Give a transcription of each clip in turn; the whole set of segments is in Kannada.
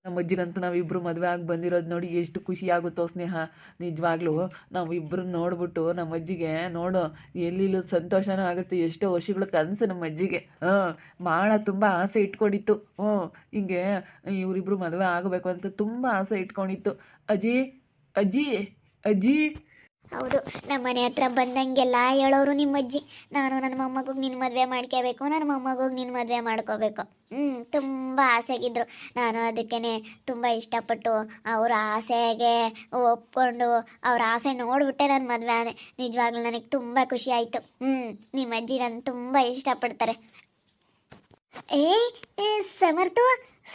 ನಮ್ಮ ಅಜ್ಜಿಗಂತೂ ನಾವಿಬ್ಬರು ಮದುವೆ ಆಗಿ ಬಂದಿರೋದು ನೋಡಿ ಎಷ್ಟು ಖುಷಿ ಆಗುತ್ತೋ ಸ್ನೇಹ. ನಿಜವಾಗ್ಲೂ ನಾವಿಬ್ಬರು ನೋಡ್ಬಿಟ್ಟು ನಮ್ಮ ಅಜ್ಜಿಗೆ ನೋಡು ಎಲ್ಲಿಲ್ಲೂ ಸಂತೋಷನೂ ಆಗುತ್ತೆ. ಎಷ್ಟೋ ವರ್ಷಗಳ ಕನಸು ನಮ್ಮ ಅಜ್ಜಿಗೆ. ಭಾಳ ತುಂಬ ಆಸೆ ಇಟ್ಕೊಂಡಿತ್ತು. ಹಿಂಗೆ ಇವರಿಬ್ಬರು ಮದುವೆ ಆಗಬೇಕು ಅಂತ ತುಂಬ ಆಸೆ ಇಟ್ಕೊಂಡಿತ್ತು. ಅಜ್ಜಿ ಅಜ್ಜಿ ಅಜ್ಜಿ. ಹೌದು, ನಮ್ಮ ಮನೆ ಹತ್ರ ಬಂದಂಗೆಲ್ಲ ಹೇಳೋರು ನಿಮ್ಮ ಅಜ್ಜಿ. ನಾನು ನನ್ನ ಮೊಮ್ಮಗಿಗೆ ನಿನ್ನ ಮದುವೆ ಮಾಡ್ಕೋಬೇಕು, ನನ್ನ ಮೊಮ್ಮಗಿಗೆ ನಿನ್ನ ಮದುವೆ ಮಾಡ್ಕೋಬೇಕು. ತುಂಬ ಆಸೆಗಿದ್ರು. ನಾನು ಅದಕ್ಕೇ ತುಂಬ ಇಷ್ಟಪಟ್ಟು ಅವ್ರ ಆಸೆಗೆ ಒಪ್ಕೊಂಡು ಅವ್ರ ಆಸೆ ನೋಡಿಬಿಟ್ಟೆ ನಾನು ಮದುವೆ ಆದೆ. ನಿಜವಾಗ್ಲೂ ನನಗೆ ತುಂಬ ಖುಷಿ ಆಯಿತು. ನಿಮ್ಮ ಅಜ್ಜಿ ನನ್ನ ತುಂಬ ಇಷ್ಟಪಡ್ತಾರೆ. ಏ ಏ, ಸಮರ್ತು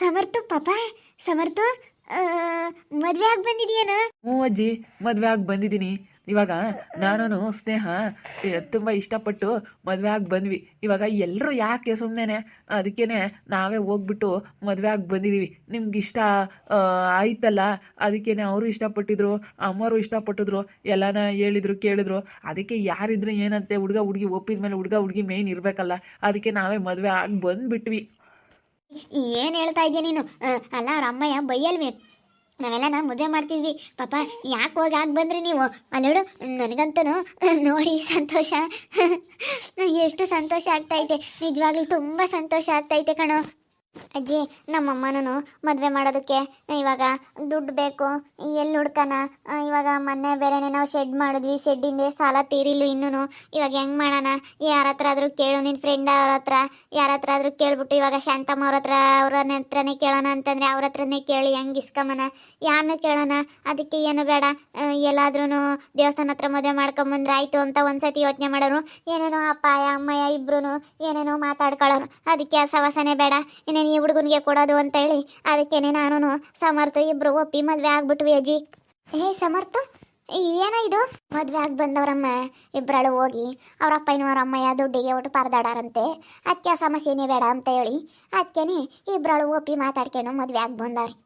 ಸಮರ್ತು ಪಾಪ, ಸಮರ್ತು ಮದುವೆ ಆಗಿ ಬಂದಿದೆಯೇನ? ಹ್ಞೂ ಅಜ್ಜಿ, ಮದುವೆ ಆಗಿ ಬಂದಿದ್ದೀನಿ. ಇವಾಗ ನಾನು ಸ್ನೇಹ ತುಂಬ ಇಷ್ಟಪಟ್ಟು ಮದುವೆ ಆಗಿ ಬಂದ್ವಿ. ಇವಾಗ ಎಲ್ಲರೂ ಯಾಕೆ ಸುಮ್ಮನೆ, ಅದಕ್ಕೇ ನಾವೇ ಹೋಗ್ಬಿಟ್ಟು ಮದುವೆ ಆಗಿ ಬಂದಿದ್ದೀವಿ. ನಿಮ್ಗೆ ಇಷ್ಟ ಆಯ್ತಲ್ಲ, ಅದಕ್ಕೇ ಅವರು ಇಷ್ಟಪಟ್ಟಿದ್ರು, ಅಮ್ಮವರು ಇಷ್ಟಪಟ್ಟಿದ್ರು, ಎಲ್ಲನ ಹೇಳಿದ್ರು ಕೇಳಿದ್ರು. ಅದಕ್ಕೆ ಯಾರಿದ್ರೆ ಏನಂತೆ, ಹುಡುಗ ಹುಡುಗಿ ಒಪ್ಪಿದ ಮೇಲೆ ಹುಡುಗ ಹುಡುಗಿ ಮೇಯ್ನ್ ಇರಬೇಕಲ್ಲ, ಅದಕ್ಕೆ ನಾವೇ ಮದುವೆ ಆಗಿ ಬಂದುಬಿಟ್ವಿ. ಏನು ಹೇಳ್ತಾ ಇದೆಯಾ ನೀನು? ಅಲ್ಲ, ಅವ್ರ ಅಮ್ಮಯ್ಯ ಬೈಯಲ್ವೇ? ನಾವೆಲ್ಲ ಮದುವೆ ಮಾಡ್ತಿದ್ವಿ ಪಾಪ, ಯಾಕೆ ಹೋಗಿ ಆಗಿ ಬಂದ್ರಿ ನೀವು? ಅಲ್ಲೋಡು, ನನಗಂತೂ ನೋಡಿ ಸಂತೋಷ, ಎಷ್ಟು ಸಂತೋಷ ಆಗ್ತೈತೆ. ನಿಜವಾಗ್ಲೂ ತುಂಬ ಸಂತೋಷ ಆಗ್ತೈತೆ ಕಣೋ. ಅಜ್ಜಿ, ನಮ್ಮಮ್ಮನೂ ಮದುವೆ ಮಾಡೋದಕ್ಕೆ ಇವಾಗ ದುಡ್ಡು ಬೇಕು, ಎಲ್ಲಿ ಹುಡ್ಕನ? ಇವಾಗ ಮೊನ್ನೆ ಬೇರೆನೇ ನಾವು ಶೆಡ್ ಮಾಡಿದ್ವಿ, ಶೆಡ್ಡಿಂದ ಸಾಲ ತೀರಿಲ್ಲ ಇನ್ನೂ. ಇವಾಗ ಹೆಂಗೆ ಮಾಡೋಣ? ಯಾರ ಹತ್ರ ಆದರೂ ಕೇಳು, ನಿನ್ನ ಫ್ರೆಂಡ್ ಅವ್ರ ಹತ್ರ ಯಾರ ಹತ್ರ ಆದರೂ ಕೇಳ್ಬಿಟ್ಟು, ಇವಾಗ ಶಾಂತಮ್ಮ ಅವ್ರ ಹತ್ರ ಹತ್ರನೇ ಕೇಳೋಣ ಅಂತಂದರೆ ಅವ್ರ ಹತ್ರನೇ ಕೇಳಿ ಹೆಂಗೆ ಇಸ್ಕೊಂಬನ? ಯಾರನ್ನೂ ಕೇಳೋಣ? ಅದಕ್ಕೆ ಏನು ಬೇಡ, ಎಲ್ಲಾದ್ರೂ ದೇವಸ್ಥಾನ ಹತ್ರ ಮದುವೆ ಮಾಡ್ಕೊಂಬಂದ್ರೆ ಆಯಿತು ಅಂತ ಒಂದ್ಸತಿ ಯೋಚನೆ ಮಾಡೋರು. ಏನೇನೋ ಅಪ್ಪಾಯ ಅಮ್ಮಯ್ಯ ಇಬ್ರು ಏನೇನೋ ಮಾತಾಡ್ಕೊಳ್ಳೋರು. ಅದಕ್ಕೆ ಆ ಸವಸನೆ ಬೇಡ, ಇನ್ನೇನು ಈ ಹುಡುಗನಿಗೆ ಕೊಡೋದು ಅಂತ ಹೇಳಿ ಅದಕ್ಕೇನೆ ನಾನು ಸಮರ್ಥ ಇಬ್ರು ಒಪ್ಪಿ ಮದುವೆ ಆಗ್ಬಿಟ್ವಿ ಅಜ್ಜಿ. ಸಮರ್ಥ, ಏನೋ ಇದು? ಮದುವೆ ಆಗಿ ಬಂದವ್ರಮ್ಮ ಇಬ್ಬರಳು ಹೋಗಿ ಅವ್ರ ಅಪ್ಪನೂ ಅವ್ರ ಅಮ್ಮಯ್ಯ ದುಡ್ಡಿಗೆ ಒಟ್ಟು ಪರದಾಡಾರಂತೆ. ಅದಕ್ಕೆ ಸಮಸ್ಯೆನೇ ಬೇಡ ಅಂತ ಹೇಳಿ ಅದಕ್ಕೇನೆ ಇಬ್ಬರಳು ಒಪ್ಪಿ ಮಾತಾಡ್ಕೊಂಡು ಮದುವೆ ಆಗಿ ಬಂದವ್ರಿ.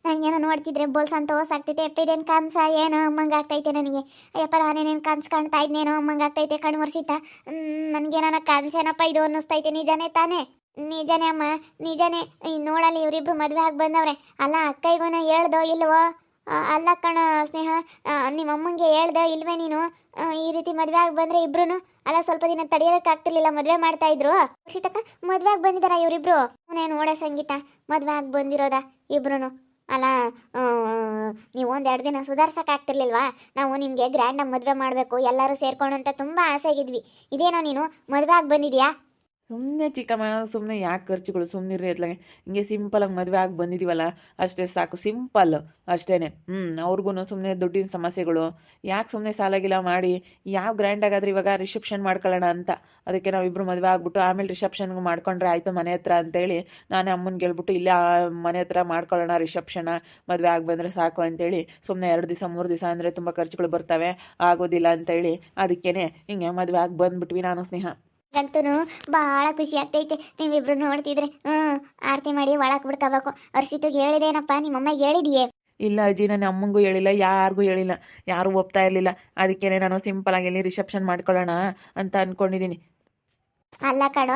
ನನಗೇನೋ ನೋಡ್ತಿದ್ರೆ ಬೋಲ್ ಸಂತೋಷ ಆಗ್ತೈತೆ. ಅಪ್ಪ ಇದೇನು ಕನ್ಸ ಏನೋ ಅಮ್ಮಂಗೆ ಆಗ್ತೈತೆ ನನಗೆ. ಅಯ್ಯಪ್ಪ, ನಾನೇನೇನು ಕನ್ಸು ಕಾಣ್ತಾ ಇದ್ನೇನೋ ಅಮ್ಮಂಗೆ ಆಗ್ತೈತೆ ಕಣ್ಣು ಒರೆಸಿತ. ನನಗೇನೋ ಕನ್ಸೇನಪ್ಪ ಇದು ಅನ್ನಿಸ್ತೈತೆ. ನಿಜನೇ ತಾನೇ? ನಿಜನೇ ಅಮ್ಮ, ನಿಜನೇ. ನೋಡಲ್ಲಿ ಇವರಿಬ್ರು ಮದುವೆ ಆಗಿ ಬಂದವ್ರೆ. ಅಲ್ಲ, ಅಕ್ಕಯ್ಯಗೂನ ಹೇಳ್ದೋ ಇಲ್ವೋ? ಅಲ್ಲ ಕಣ ಸ್ನೇಹ, ನಿಮ್ಮ ಅಮ್ಮಂಗೆ ಹೇಳ್ದೆ ಇಲ್ವೇ ನೀನು? ಈ ರೀತಿ ಮದುವೆ ಆಗಿ ಬಂದರೆ ಇಬ್ರು ಅಲ್ಲ ಸ್ವಲ್ಪ ದಿನ ತಡೆಯೋದಕ್ಕಾಗ್ತಿರ್ಲಿಲ್ಲ, ಮದುವೆ ಮಾಡ್ತಾ ಇದ್ರು. ರಕ್ಷಿತಕ್ಕ ಮದುವೆ ಆಗಿ ಬಂದಿದ್ದಾರ ಇವರಿಬ್ರು? ನಾನು ನೋಡ ಸಂಗೀತ, ಮದುವೆ ಆಗಿ ಬಂದಿರೋದ ಇಬ್ರು? ಅಲ್ಲ, ನೀವು ಒಂದೆರಡು ದಿನ ಸುಧಾರ್ಸೋಕ್ಕಾಗ್ತಿರ್ಲಿಲ್ವಾ? ನಾವು ನಿಮಗೆ ಗ್ರ್ಯಾಂಡಾಗಿ ಮದುವೆ ಮಾಡಬೇಕು ಎಲ್ಲರೂ ಸೇರ್ಕೊಂಡು ಅಂತ ತುಂಬ ಆಸೆ ಆಗಿದ್ವಿ. ಇದೇನೋ ನೀನು ಮದುವೆ ಆಗಿ ಬಂದಿದ್ಯಾ? ಸುಮ್ಮನೆ ಚಿಕ್ಕಮ್ಮ, ಸುಮ್ಮನೆ ಯಾಕೆ ಖರ್ಚುಗಳು, ಸುಮ್ಮನಿರ್ರಿ ಅತ್ಲಾಗೆ. ಹಿಂಗೆ ಸಿಂಪಲಾಗಿ ಮದುವೆ ಆಗಿ ಬಂದಿದ್ದೀವಲ್ಲ ಅಷ್ಟೇ ಸಾಕು, ಸಿಂಪಲ್ ಅಷ್ಟೇ. ಅವ್ರಿಗೂ ಸುಮ್ಮನೆ ದುಡ್ಡಿನ ಸಮಸ್ಯೆಗಳು, ಯಾಕೆ ಸುಮ್ಮನೆ ಸಾಲಾಗಿಲ್ಲ ಮಾಡಿ ಯಾವ ಗ್ರ್ಯಾಂಡಾಗಾದ್ರೆ ಇವಾಗ ರಿಸೆಪ್ಷನ್ ಮಾಡ್ಕೊಳ್ಳೋಣ ಅಂತ. ಅದಕ್ಕೆ ನಾವಿಬ್ಬರು ಮದುವೆ ಆಗ್ಬಿಟ್ಟು ಆಮೇಲೆ ರಿಸೆಪ್ಷನ್ಗೆ ಮಾಡ್ಕೊಂಡ್ರೆ ಆಯಿತು ಮನೆ ಹತ್ರ ಅಂತೇಳಿ ನಾನೇ ಅಮ್ಮನಿಗೆ ಹೇಳ್ಬಿಟ್ಟು ಇಲ್ಲೇ ಮನೆ ಹತ್ರ ಮಾಡ್ಕೊಳ್ಳೋಣ ರಿಸೆಪ್ಷನ್, ಮದುವೆ ಆಗಿ ಬಂದರೆ ಸಾಕು ಅಂತೇಳಿ. ಸುಮ್ಮನೆ 2 ದಿವಸ 3 ದಿವಸ ಅಂದರೆ ತುಂಬ ಖರ್ಚುಗಳು ಬರ್ತವೆ, ಆಗೋದಿಲ್ಲ ಅಂತೇಳಿ ಅದಕ್ಕೇ ಹಿಂಗೆ ಮದುವೆ ಆಗಿ ಬಂದುಬಿಟ್ವಿ ನಾನು ಸ್ನೇಹ. ಅಂತೂ ಭಾಳ ಖುಷಿ ಆಗ್ತೈತೆ ನೀವಿಬ್ರು ನೋಡ್ತಿದ್ರೆ. ಆರತಿ ಮಾಡಿ ಒಳಕ್ಕೆ ಬಿಡ್ಕೋಬೇಕು. ಹರ್ಷಿತಿಗೆ ಹೇಳಿದೇನಪ್ಪ? ನಿಮ್ಮಮ್ಮಗೆ ಹೇಳಿದೆಯೇ? ಇಲ್ಲ ಅಜ್ಜಿ, ನಾನು ಅಮ್ಮಂಗೂ ಹೇಳಿಲ್ಲ, ಯಾರಿಗೂ ಹೇಳಿಲ್ಲ. ಯಾರೂ ಒಪ್ತಾ ಇರಲಿಲ್ಲ. ಅದಕ್ಕೇ ನಾನು ಸಿಂಪಲಾಗಿ ಇಲ್ಲಿ ರಿಸೆಪ್ಷನ್ ಮಾಡ್ಕೊಳ್ಳೋಣ ಅಂತ ಅಂದ್ಕೊಂಡಿದ್ದೀನಿ. ಅಲ್ಲ ಕಣೋ,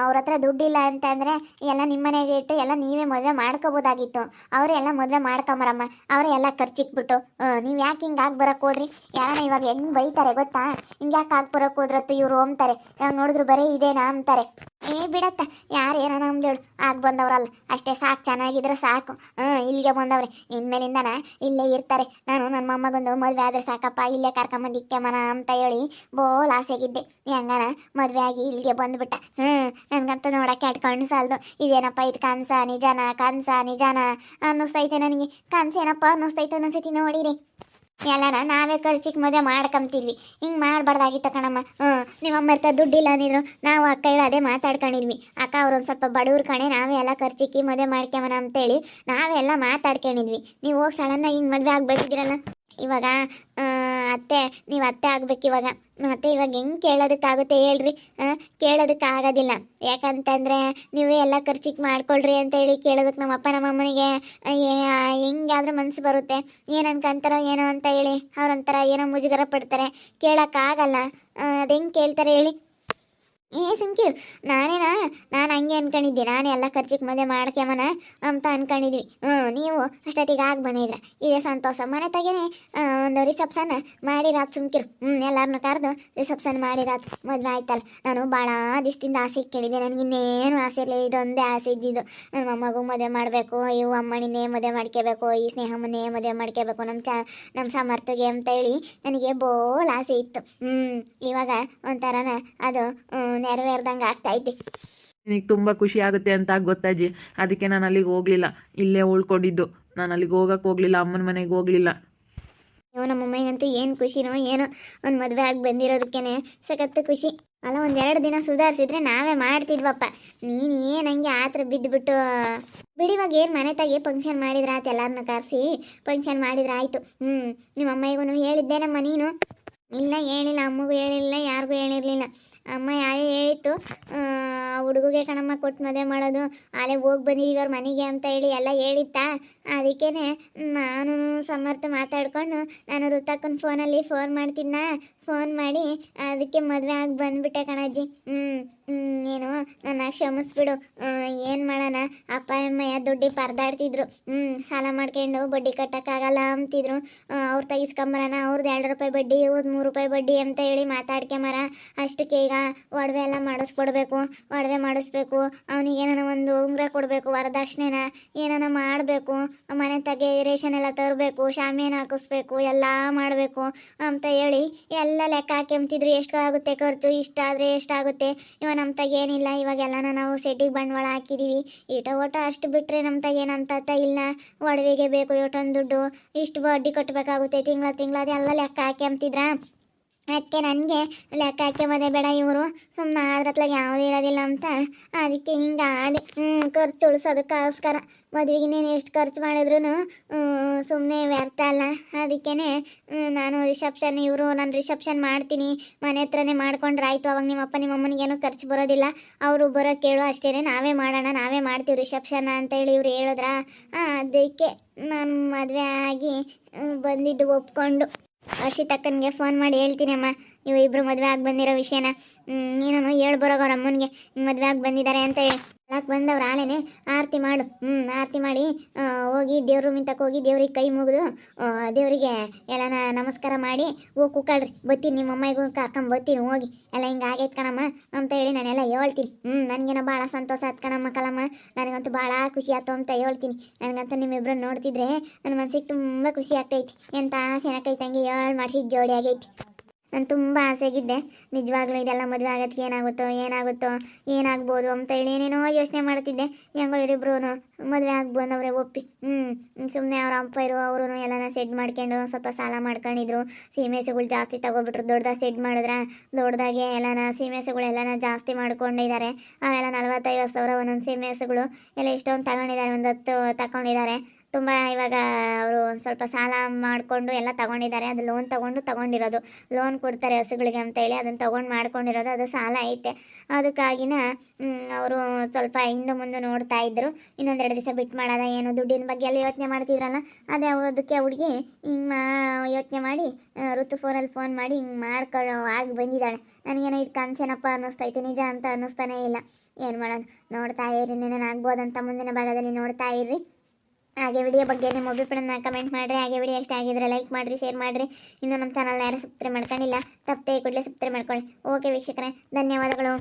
ಅವ್ರ ಹತ್ರ ದುಡ್ಡಿಲ್ಲ ಅಂತಂದರೆ ಎಲ್ಲ ನಿಮ್ಮನೆಗೆ ಇಟ್ಟು ಎಲ್ಲ ನೀವೇ ಮದುವೆ ಮಾಡ್ಕೋಬೋದಾಗಿತ್ತು. ಅವರೇ ಎಲ್ಲ ಮದುವೆ ಮಾಡ್ಕೊಂಬರಮ್ಮ, ಅವರೇ ಎಲ್ಲ ಖರ್ಚಿಕ್ಬಿಟ್ಟು. ನೀವು ಯಾಕೆ ಹಿಂಗೆ ಆಗಿ ಬರೋಕ್ಕೆ ಹೋದ್ರಿ? ಯಾರನ್ನ ಇವಾಗ ಹೆಂಗೆ ಬೈತಾರೆ ಗೊತ್ತಾ? ಹಿಂಗೆ ಯಾಕೆ ಆಗಿ ಬರೋಕ್ಕೆ ಹೋದ್ರತ್ತು ಇವರು ಅಂತಾರೆ. ಯಾವಾಗ ನೋಡಿದ್ರು ಬರೀ ಇದೇನಾ ಅಂತಾರೆ. ಬಿಡತ್ತ, ಯಾರು ಏನಾನ ಅಂದೇಳು, ಆಗಿ ಬಂದವ್ರಲ್ಲ ಅಷ್ಟೇ ಸಾಕು, ಚೆನ್ನಾಗಿದ್ರೆ ಸಾಕು. ಇಲ್ಲಿಗೆ ಬಂದವ್ರೆ, ಇನ್ಮೇಲಿಂದನ ಇಲ್ಲೇ ಇರ್ತಾರೆ. ನಾನು ನನ್ನ ಮೊಮ್ಮಗೊಂದು ಮದುವೆ ಆದರೆ ಸಾಕಪ್ಪ, ಇಲ್ಲೇ ಕರ್ಕೊಂಬಂದು ಇಕ್ಕೆಮನ ಅಂತ ಹೇಳಿ ಬೋಲ್ ಆಸೆಗಿದ್ದೆ. ಹೆಂಗನ ಮದುವೆ ಆಗಿ ಇಲ್ಲಿಗೆ ಬಂದುಬಿಟ್ಟ. ನನಗಂತ ನೋಡೋಕ್ಕೆ ಅಟ್ಕೊಂಡು ಸಾಲದು. ಇದೇನಪ್ಪ ಇದು ಕನ್ಸ ನಿಜಾನ, ಕನ್ಸ ನಿಜಾನ ಅನ್ನಿಸ್ತೈತೆ ನನಗೆ. ಕನ್ಸೇನಪ್ಪ ಅನ್ನಿಸ್ತೈತೆ ಅನ್ನಿಸ್ತೈತಿ. ನೋಡಿರಿ, ಎಲ್ಲನ ನಾವೇ ಖರ್ಚಿಗೆ ಮದುವೆ ಮಾಡ್ಕೊಂತಿದ್ವಿ, ಹಿಂಗೆ ಮಾಡಬಾರ್ದಾಗಿತ್ತು ಕಣಮ್ಮ. ನಿಮ್ಮಮ್ಮ ಇರ್ತ ದುಡ್ಡಿಲ್ಲ ಅಂದಿದ್ರು, ನಾವು ಅಕ್ಕ ಹೇಳಿ ಅದೇ ಮಾತಾಡ್ಕೊಂಡಿದ್ವಿ. ಅಕ್ಕ ಅವ್ರೊಂದು ಸ್ವಲ್ಪ ಬಡವ್ರ ಕಣೆ, ನಾವೇ ಎಲ್ಲ ಖರ್ಚಿಕ್ಕಿ ಮದುವೆ ಮಾಡ್ಕೊಂಬನ ಅಂತೇಳಿ ನಾವೆಲ್ಲ ಮಾತಾಡ್ಕೊಂಡಿದ್ವಿ. ನೀವು ಹೋಗಿ ಸಡನ್ನಾಗಿ ಹಿಂಗೆ ಮದುವೆ ಆಗಿ ಬಂದಿದ್ದೀರಲ್ಲ. ಇವಾಗ ಅತ್ತೆ, ನೀವು ಅತ್ತೆ ಆಗ್ಬೇಕು ಇವಾಗ. ಮತ್ತೆ ಇವಾಗ ಹೆಂಗೆ ಕೇಳೋದಕ್ಕಾಗುತ್ತೆ ಹೇಳ್ರಿ? ಕೇಳೋದಕ್ಕಾಗೋದಿಲ್ಲ. ಯಾಕಂತಂದರೆ ನೀವೇ ಎಲ್ಲ ಖರ್ಚಿಗೆ ಮಾಡ್ಕೊಳ್ರಿ ಅಂತ ಹೇಳಿ ಕೇಳೋದಕ್ಕೆ ನಮ್ಮ ಅಪ್ಪ ನಮ್ಮ ಅಮ್ಮನಿಗೆ ಹೆಂಗಾದ್ರೂ ಮನಸ್ಸು ಬರುತ್ತೆ. ಏನು ಅನ್ಕೊಂತಾರೋ ಏನೋ ಅಂತ ಹೇಳಿ ಅವ್ರೊಂಥರ ಏನೋ ಮುಜುಗರ ಪಡ್ತಾರೆ, ಕೇಳೋಕ್ಕಾಗಲ್ಲ. ಅದು ಹೆಂಗೆ ಕೇಳ್ತಾರೆ ಹೇಳಿ? ಸುಮ್ಕಿರು. ನಾನು ಹಂಗೆ ಅನ್ಕೊಂಡಿದ್ದೆ, ನಾನು ಎಲ್ಲ ಖರ್ಚಿಗೆ ಮದುವೆ ಮಾಡ್ಕ್ಯಮನ ಅಂತ ಅನ್ಕೊಂಡಿದ್ವಿ. ನೀವು ಅಷ್ಟೊತ್ತಿಗೆ ಆಗಿ ಬಂದಿದ್ರ, ಇದೇ ಸಂತೋಷ. ಮನೆ ತಗೇನೆ ಒಂದು ರಿಸೆಪ್ಷನ್ ಮಾಡಿರಾತ್. ಸುಮ್ಕಿರು. ಎಲ್ಲಾರನ್ನೂ ಕರೆದು ರಿಸೆಪ್ಷನ್ ಮಾಡಿರಾತ್. ಮದುವೆ ಆಯ್ತಲ್ಲ. ನಾನು ಭಾಳ ದಿವಸದಿಂದ ಆಸೆ ಕೇಳಿದ್ದೆ, ನನಗಿನ್ನೇನು ಆಸೆ ಇರಲಿಲ್ಲ, ಇದೊಂದೇ ಆಸೆ ಇದ್ದಿದ್ದು. ನನ್ನ ಮೊಮ್ಮಗೂ ಮದುವೆ ಮಾಡಬೇಕು, ಇವು ಅಮ್ಮನಿನೇ ಮದುವೆ ಮಾಡ್ಕೋಬೇಕು, ಈ ಸ್ನೇಹಮ್ಮನ್ನೇ ಮದುವೆ ಮಾಡ್ಕೋಬೇಕು, ನಮ್ಮ ಸಮರ್ಥಗೆ ಅಂತ ಹೇಳಿ ನನಗೆ ಬೋಲ್ ಆಸೆ ಇತ್ತು. ಇವಾಗ ಒಂಥರನ ಅದು ನೆರವೇರ್ದಂಗೆ ಆಗ್ತೈತಿ. ನಿನಗೆ ತುಂಬ ಖುಷಿ ಆಗುತ್ತೆ ಅಂತ ಗೊತ್ತಾಜಿ, ಅದಕ್ಕೆ ನಾನು ಅಲ್ಲಿಗೆ ಹೋಗಲಿಲ್ಲ, ಇಲ್ಲೇ ಉಳ್ಕೊಂಡಿದ್ದು. ನಾನು ಅಲ್ಲಿಗೆ ಹೋಗಕ್ಕೆ ಹೋಗಲಿಲ್ಲ, ಅಮ್ಮನ ಮನೆಗೆ ಹೋಗಲಿಲ್ಲ. ಅಯ್ಯೋ, ನಮ್ಮ ಅಮ್ಮನಿಗಂತೂ ಏನು ಖುಷಿನೋ ಏನೋ, ಒಂದು ಮದುವೆ ಆಗಿ ಬಂದಿರೋದಕ್ಕೇನೆ ಸಖತ್ತು ಖುಷಿ. ಅಲ್ಲ, ಒಂದೆರಡು ದಿನ ಸುಧಾರಿಸಿದ್ರೆ ನಾವೇ ಮಾಡ್ತಿದ್ವಪ್ಪ. ನೀನು ಏನು ಹಂಗೆ ಆತರ ಬಿದ್ದುಬಿಟ್ಟು ಬಿಡಿವಾಗ ಏನು ಮನೆ ತಾಗಿ ಫಂಕ್ಷನ್ ಮಾಡಿದ್ರೆ ಆಯ್ತು, ಎಲ್ಲರನ್ನ ಕರೆಸಿ ಫಂಕ್ಷನ್ ಮಾಡಿದ್ರೆ ಆಯಿತು. ನಿಮ್ಮ ಅಮ್ಮಗೂ ಹೇಳಿದ್ದೇನಮ್ಮ ನೀನು? ಇಲ್ಲ, ಹೇಳಿಲ್ಲ. ಅಮ್ಮಗೂ ಹೇಳಿಲ್ಲ, ಯಾರಿಗೂ ಹೇಳಿರಲಿಲ್ಲ. ಅಮ್ಮ ಯಾರೇ ಹೇಳಿತ್ತು, ಹುಡುಗಗೆ ಕಣಮ್ಮ ಕೊಟ್ಟು ಮದುವೆ ಮಾಡೋದು, ಅಲ್ಲೇ ಹೋಗಿ ಬಂದಿದ್ದೀವಿ ಅವ್ರ ಮನೆಗೆ ಅಂತ ಹೇಳಿ ಎಲ್ಲ ಹೇಳಿತ್ತಾ. ಅದಕ್ಕೇ ನಾನು ಸಮರ್ಥ ಮಾತಾಡ್ಕೊಂಡು ನಾನು ಋತಕ್ಕನ ಫೋನಲ್ಲಿ ಫೋನ್ ಮಾಡ್ತಿದ್ನ. ಫೋನ್ ಮಾಡಿ ಅದಕ್ಕೆ ಮದುವೆ ಆಗಿ ಬಂದುಬಿಟ್ಟೆ ಕಣಜ್ಜಿ. ನೀನು ನನ್ನ ಕ್ಷಮಿಸ್ಬಿಡು. ಏನು ಮಾಡೋಣ, ಅಪ್ಪ ಅಮ್ಮಯ್ಯ ದುಡ್ಡಿ ಪರದಾಡ್ತಿದ್ರು. ಸಾಲ ಮಾಡ್ಕೊಂಡು ಬಡ್ಡಿ ಕಟ್ಟೋಕ್ಕಾಗಲ್ಲ ಅಂತಿದ್ರು. ಅವ್ರು ತೆಗಿಸ್ಕೊಂಬರೋಣ, ಅವ್ರದ್ದು 2 ರೂಪಾಯಿ ಬಡ್ಡಿ, ಇವ್ರದ್ದು 3 ರೂಪಾಯಿ ಬಡ್ಡಿ ಅಂತ ಹೇಳಿ ಮಾತಾಡ್ಕೊಂಬರ. ಅಷ್ಟಕ್ಕೆ ಈಗ ಒಡವೆ ಎಲ್ಲ ಮಾಡಿಸ್ಕೊಡ್ಬೇಕು, ಒಡವೆ ಮಾಡಿಸ್ಬೇಕು. ಅವನಿಗೇನ ಒಂದು ಉಂಗುರ ಕೊಡಬೇಕು, ವರದಕ್ಷಿಣೆನ ಏನಾನ ಮಾಡಬೇಕು, ಮನೆ ತಗೆ ರೇಷನ್ ಎಲ್ಲ ತರಬೇಕು, ಶಾಮಿಯಾನ ಹಾಕಿಸ್ಬೇಕು, ಎಲ್ಲ ಮಾಡಬೇಕು ಅಂತ ಹೇಳಿ ಎಲ್ಲ ಲೆಕ್ಕ ಹಾಕ್ಯಂತಿದ್ರು. ಎಷ್ಟು ಆಗುತ್ತೆ ಖರ್ಚು, ಇಷ್ಟಾದರೆ ಎಷ್ಟಾಗುತ್ತೆ. ಇವಾಗ ನಮ್ಮ ತಗೇನಿಲ್ಲ, ಇವಾಗೆಲ್ಲನ ನಾವು ಸೆಟ್ಟಿಗೆ ಬಂಡವಾಳ ಹಾಕಿದ್ದೀವಿ. ಓಟ ಅಷ್ಟು ಬಿಟ್ಟರೆ ನಮ್ಮ ತಗೇನಂತ ಇಲ್ಲ. ಒಡವೆಗೆ ಬೇಕು ಇಷ್ಟೊಂದು ದುಡ್ಡು, ಇಷ್ಟು ಬಡ್ಡಿ ಕಟ್ಟಬೇಕಾಗುತ್ತೆ ತಿಂಗಳ ಅದೆಲ್ಲ ಲೆಕ್ಕ ಹಾಕ್ಯಂತಿದ್ರ. ಅದಕ್ಕೆ ನನಗೆ ಲೆಕ್ಕ ಹಾಕ್ಯಂಬದೇ ಬೇಡ, ಇವರು ಸುಮ್ಮನೆ ಅದ್ರತ್ಲಾಗ ಯಾವುದೂ ಇರೋದಿಲ್ಲ ಅಂತ. ಅದಕ್ಕೆ ಹಿಂಗಾದೆ. ಖರ್ಚು ಉಳಿಸೋದಕ್ಕೋಸ್ಕರ ಮದುವೆಗಿನ್ನೇನು ಎಷ್ಟು ಖರ್ಚು ಮಾಡಿದ್ರು ಸುಮ್ಮನೆ ವ್ಯರ್ಥ ಅಲ್ಲ. ಅದಕ್ಕೇ ನಾನು ನಾನು ರಿಸೆಪ್ಷನ್ ಮಾಡ್ತೀನಿ, ಮನೆ ಹತ್ರನೇ ಮಾಡ್ಕೊಂಡ್ರೆ ಆಯಿತು. ಅವಾಗ ನಿಮ್ಮಪ್ಪ ನಿಮ್ಮಮ್ಮನಿಗೇನು ಖರ್ಚು ಬರೋದಿಲ್ಲ, ಅವರು ಬರೋ ಕೇಳು ಅಷ್ಟೇ. ನಾವೇ ಮಾಡೋಣ, ನಾವೇ ಮಾಡ್ತೀವಿ ರಿಸೆಪ್ಷನ್ ಅಂತ ಹೇಳಿ ಇವ್ರು ಹೇಳಿದ್ರ. ಅದಕ್ಕೆ ನಾನು ಮದುವೆ ಆಗಿ ಬಂದಿದ್ದು ಒಪ್ಕೊಂಡು ಅರ್ಷಿತಕ್ಕನಿಗೆ ಫೋನ್ ಮಾಡಿ ಹೇಳ್ತೀನಿ, ಅಮ್ಮ ಇವು ಇಬ್ಬರು ಮದುವೆ ಆಗಿ ಬಂದಿರೋ ವಿಷಯನ ನೀನು ಹೇಳ್ಬರೋಗ ಅವ್ರ ಅಮ್ಮನಿಗೆ ಮದುವೆ ಆಗಿ ಬಂದಿದ್ದಾರೆ ಅಂತ ಹೇಳಿ. ಒಳಕ್ಕೆ ಬಂದವ್ರು ಆಲೇನೆ ಆರತಿ ಮಾಡು. ಆರತಿ ಮಾಡಿ ಹೋಗಿ ದೇವ್ರ ರೂಮಿಂತಕ್ಕೆ ಹೋಗಿ ದೇವ್ರಿಗೆ ಕೈ ಮುಗಿದು ದೇವರಿಗೆ ಎಲ್ಲ ನಮಸ್ಕಾರ ಮಾಡಿ ಹೋಗಿ ಕೂಕಳ್ರಿ, ಬತ್ತೀನಿ ನಿಮ್ಮ ಅಮ್ಮಗೂ ಕರ್ಕೊಂಬತ್ತೀನಿ ಹೋಗಿ ಎಲ್ಲ ಹಿಂಗೆ ಆಗೈತೆ ಕಣಮ್ಮ ಅಂತ ಹೇಳಿ ನಾನೆಲ್ಲ ಹೇಳ್ತೀನಿ. ನನಗೇನೋ ಭಾಳ ಸಂತೋಷ ಆಯ್ತು ಕಣಮ್ಮ ಕಲಮ್ಮ, ನನಗಂತೂ ಭಾಳ ಖುಷಿ ಆಯ್ತು ಅಂತ ಹೇಳ್ತೀನಿ. ನನಗಂತೂ ನಿಮ್ಮಿಬ್ಬರು ನೋಡ್ತಿದ್ರೆ ನನ್ನ ಮನಸ್ಸಿಗೆ ತುಂಬ ಖುಷಿ ಆಗ್ತೈತಿ. ಎಂಥ ಆಸೆನಕೈತೆ ಹಂಗೆ ಮಾಡಿಸಿದ ಜೋಡಿ ಆಗೈತಿ. ನಾನು ತುಂಬ ಆಸೆಗಿದ್ದೆ, ನಿಜವಾಗ್ಲೂ ಇದೆಲ್ಲ ಮದುವೆ ಆಗೋದಕ್ಕೆ ಏನಾಗುತ್ತೋ ಏನಾಗ್ಬೋದು ಅಂತ ಹೇಳಿ ಏನೇನೋ ಯೋಚನೆ ಮಾಡ್ತಿದ್ದೆ. ಹೆಂಗೋ ಇವರಿಬ್ರು ಮದುವೆ ಆಗ್ಬೋದವ್ರೆ ಒಪ್ಪಿ. ಸುಮ್ಮನೆ ಅವ್ರ ಅಪ್ಪರು ಅವರು ಎಲ್ಲನ ಸೆಡ್ ಮಾಡ್ಕೊಂಡು ಸ್ವಲ್ಪ ಸಾಲ ಮಾಡ್ಕೊಂಡಿದ್ರು. ಸೀಮೆಸುಗಳು ಜಾಸ್ತಿ ತಗೊಬಿಟ್ರು, ದೊಡ್ಡದಾಗಿ ಸೆಡ್ ಮಾಡಿದ್ರೆ ದೊಡ್ಡದಾಗೆ ಎಲ್ಲನ ಸೀಮೆಸುಗಳು ಎಲ್ಲನ ಜಾಸ್ತಿ ಮಾಡ್ಕೊಂಡಿದ್ದಾರೆ. ಅವೆಲ್ಲ 40-50 ಸಾವಿರ ಒಂದೊಂದು ಸೀಮೆಸುಗಳು ಎಲ್ಲ ಇಷ್ಟೊಂದು ತಗೊಂಡಿದ್ದಾರೆ, ಒಂದು 10 ತಗೊಂಡಿದ್ದಾರೆ. ತುಂಬ ಇವಾಗ ಅವರು ಸ್ವಲ್ಪ ಸಾಲ ಮಾಡಿಕೊಂಡು ಎಲ್ಲ ತಗೊಂಡಿದ್ದಾರೆ. ಅದು ಲೋನ್ ತಗೊಂಡಿರೋದು, ಲೋನ್ ಕೊಡ್ತಾರೆ ಹಸುಗಳಿಗೆ ಅಂತೇಳಿ ಅದನ್ನು ತೊಗೊಂಡು ಮಾಡ್ಕೊಂಡಿರೋದು, ಅದು ಸಾಲ ಐತೆ. ಅದಕ್ಕಾಗಿನ ಅವರು ಸ್ವಲ್ಪ ಹಿಂದೆ ಮುಂದೆ ನೋಡ್ತಾ ಇದ್ದರು. ಇನ್ನೊಂದೆರಡು ದಿವಸ ಬಿಟ್ಟು ಮಾಡೋದ ಏನು, ದುಡ್ಡಿನ ಬಗ್ಗೆ ಎಲ್ಲ ಯೋಚನೆ ಮಾಡ್ತಿದ್ರಲ್ಲ, ಅದೇ ಅದಕ್ಕೆ ಹುಡುಗಿ ಹಿಂಗೆ ಯೋಚನೆ ಮಾಡಿ ಋತು ಫೋನಲ್ಲಿ ಫೋನ್ ಮಾಡಿ ಹಿಂಗೆ ಮಾಡ್ಕೊಳ್ಳೋ ಆಗಿ ಬಂದಿದ್ದಾಳೆ. ನನಗೇನೋ ಇದು ಕನಸೇನಪ್ಪ ಅನ್ನಿಸ್ತೈತೆ, ನಿಜ ಅಂತ ಅನ್ನಿಸ್ತಾನೇ ಇಲ್ಲ. ಏನು ಮಾಡೋದು, ನೋಡ್ತಾ ಇರಿ, ಇನ್ನೇನು ಆಗ್ಬೋದಂತ ಮುಂದಿನ ಭಾಗದಲ್ಲಿ ನೋಡ್ತಾ ಇರ್ರಿ. ಹಾಗೆ ವಿಡಿಯೋ ಬಗ್ಗೆ ನಿಮ್ಮ ಅಭಿಪ್ರಾಯನ ಕಮೆಂಟ್ ಮಾಡಿರಿ. ಹಾಗೆ ವಿಡಿಯೋ ಇಷ್ಟ ಆಗಿದ್ರೆ ಲೈಕ್ ಮಾಡಿರಿ, ಶೇರ್ ಮಾಡಿರಿ. ಇನ್ನೂ ನಮ್ಮ ಚಾನಲ್ನ ಯಾರು ಸಬ್ಸ್ಕ್ರೈಬ್ ಮಾಡ್ಕೊಂಡಿಲ್ಲ, ತಪ್ಪದೆ ಕೂಡಲೇ ಸಬ್ಸ್ಕ್ರೈಬ್ ಮಾಡ್ಕೊಳ್ಳಿ. ಓಕೆ ವೀಕ್ಷಕರೇ, ಧನ್ಯವಾದಗಳು.